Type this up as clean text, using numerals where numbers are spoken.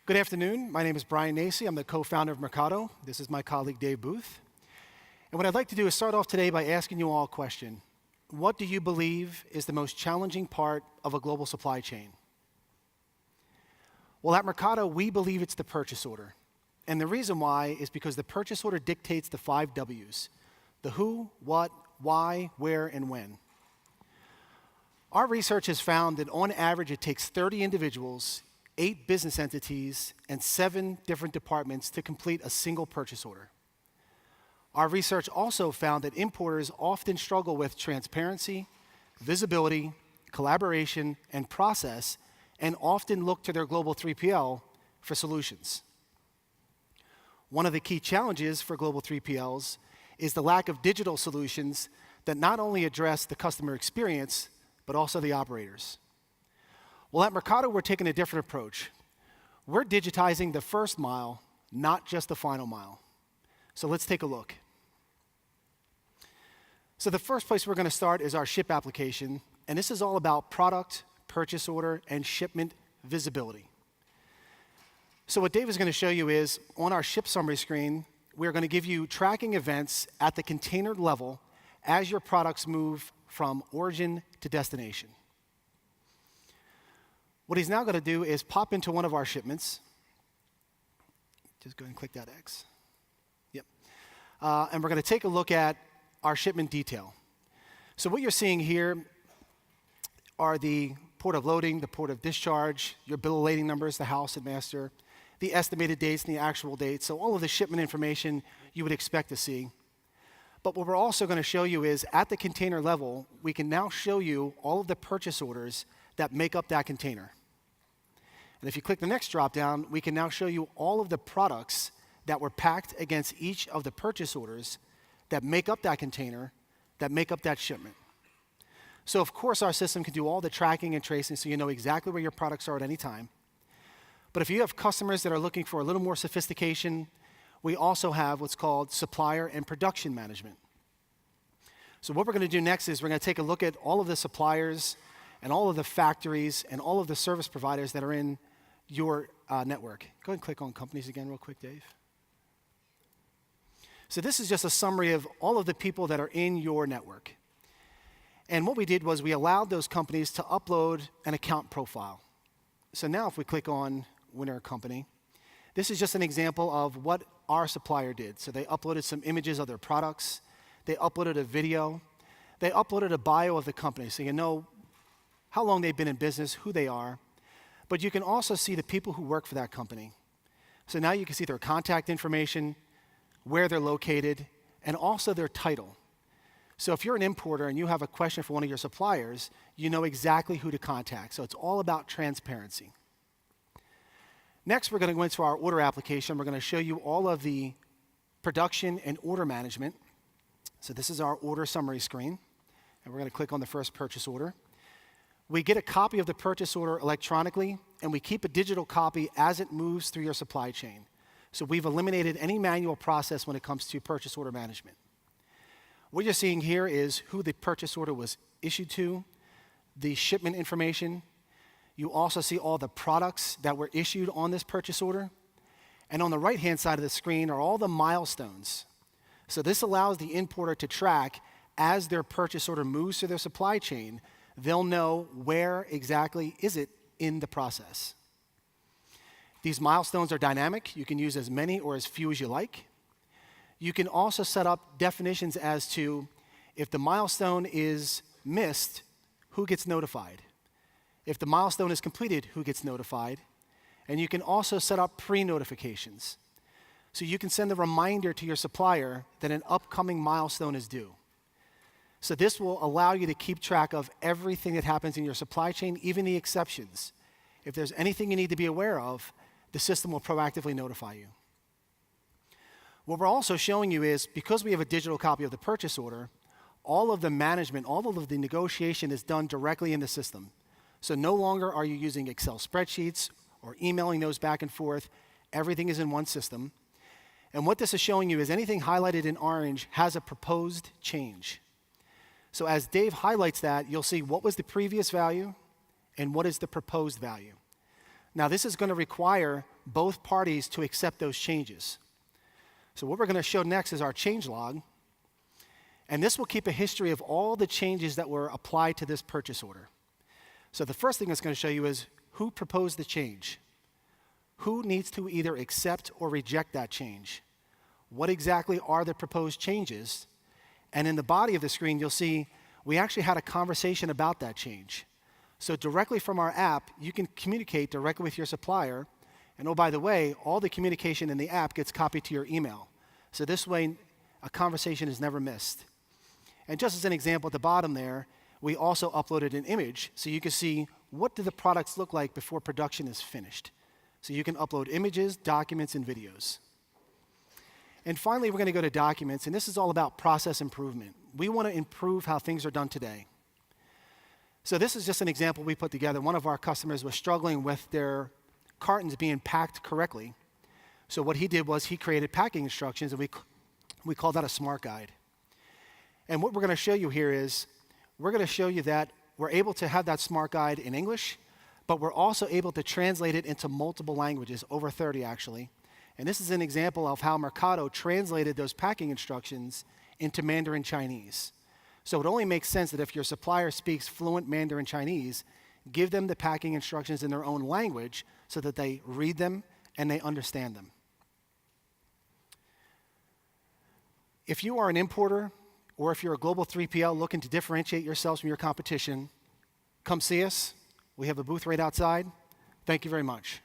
Good afternoon. My name is Brian Nacy. I'm the co-founder of Mercado. This is my colleague, Dave Booth. And what I'd like to do is start off today by asking you all a question. What do you believe is the most challenging part of a global supply chain? Well, at Mercado, we believe it's the purchase order. And the reason why is because the purchase order dictates the 5 W's: the who, what, why, where, and when. Our research has found that on average, it takes 30 individuals, 8 business entities, and 7 different departments to complete a single purchase order. Our research also found that importers often struggle with transparency, visibility, collaboration, and process, and often look to their global 3PL for solutions. One of the key challenges for global 3PLs is the lack of digital solutions that not only address the customer experience, but also the operators. Well, at Mercado, we're taking a different approach. We're digitizing the first mile, not just the final mile. So let's take a look. So the first place we're going to start is our ship application, and this is all about product, purchase order, and shipment visibility. So what Dave is going to show you is, on our ship summary screen, we're going to give you tracking events at the container level as your products move from origin to destination. What he's now going to do is pop into one of our shipments. Just go ahead and click that X. Yep. And we're going to take a look at our shipment detail. So what you're seeing here are the port of loading, the port of discharge, your bill of lading numbers, the house and master, the estimated dates and the actual dates. So all of the shipment information you would expect to see. But what we're also going to show you is, at the container level, we can now show you all of the purchase orders that make up that container. And if you click the next drop-down, we can now show you all of the products that were packed against each of the purchase orders that make up that container, that make up that shipment. So of course, our system can do all the tracking and tracing so you know exactly where your products are at any time. But if you have customers that are looking for a little more sophistication, we also have what's called supplier and production management. So what we're going to do next is we're going to take a look at all of the suppliers and all of the factories and all of the service providers that are in your network. Go ahead and click on companies again real quick, Dave. So this is just a summary of all of the people that are in your network. And what we did was we allowed those companies to upload an account profile. So now if we click on Winner Company, this is just an example of what our supplier did. So they uploaded some images of their products. They uploaded a video. They uploaded a bio of the company so you know how long they've been in business, who they are. But you can also see the people who work for that company. So now you can see their contact information, where they're located, and also their title. So if you're an importer and you have a question for one of your suppliers, you know exactly who to contact. So it's all about transparency. Next, we're going to go into our order application. We're going to show you all of the production and order management. So this is our order summary screen, and we're going to click on the first purchase order. We get a copy of the purchase order electronically, and we keep a digital copy as it moves through your supply chain. So we've eliminated any manual process when it comes to purchase order management. What you're seeing here is who the purchase order was issued to, the shipment information. You also see all the products that were issued on this purchase order. And on the right-hand side of the screen are all the milestones. So this allows the importer to track as their purchase order moves through their supply chain. They'll know where exactly is it in the process. These milestones are dynamic. You can use as many or as few as you like. You can also set up definitions as to, if the milestone is missed, who gets notified? If the milestone is completed, who gets notified? And you can also set up pre-notifications. So you can send a reminder to your supplier that an upcoming milestone is due. So this will allow you to keep track of everything that happens in your supply chain, even the exceptions. If there's anything you need to be aware of, the system will proactively notify you. What we're also showing you is, because we have a digital copy of the purchase order, all of the management, all of the negotiation is done directly in the system. So no longer are you using Excel spreadsheets or emailing those back and forth. Everything is in one system. And what this is showing you is anything highlighted in orange has a proposed change. So as Dave highlights that, you'll see what was the previous value and what is the proposed value. Now, this is going to require both parties to accept those changes. So what we're going to show next is our change log. And this will keep a history of all the changes that were applied to this purchase order. So the first thing it's going to show you is who proposed the change. Who needs to either accept or reject that change? What exactly are the proposed changes? And in the body of the screen, you'll see we actually had a conversation about that change. So directly from our app, you can communicate directly with your supplier. And oh, by the way, all the communication in the app gets copied to your email. So this way, a conversation is never missed. And just as an example at the bottom there, we also uploaded an image so you can see what do the products look like before production is finished. So you can upload images, documents, and videos. And finally, we're going to go to documents, and this is all about process improvement. We want to improve how things are done today. So this is just an example we put together. One of our customers was struggling with their cartons being packed correctly. So what he did was he created packing instructions, and we call that a smart guide. And what we're going to show you here is we're going to show you that we're able to have that smart guide in English, but we're also able to translate it into multiple languages, over 30 actually. And this is an example of how Mercado translated those packing instructions into Mandarin Chinese. So it only makes sense that if your supplier speaks fluent Mandarin Chinese, give them the packing instructions in their own language so that they read them and they understand them. If you are an importer or if you're a global 3PL looking to differentiate yourselves from your competition, come see us. We have a booth right outside. Thank you very much.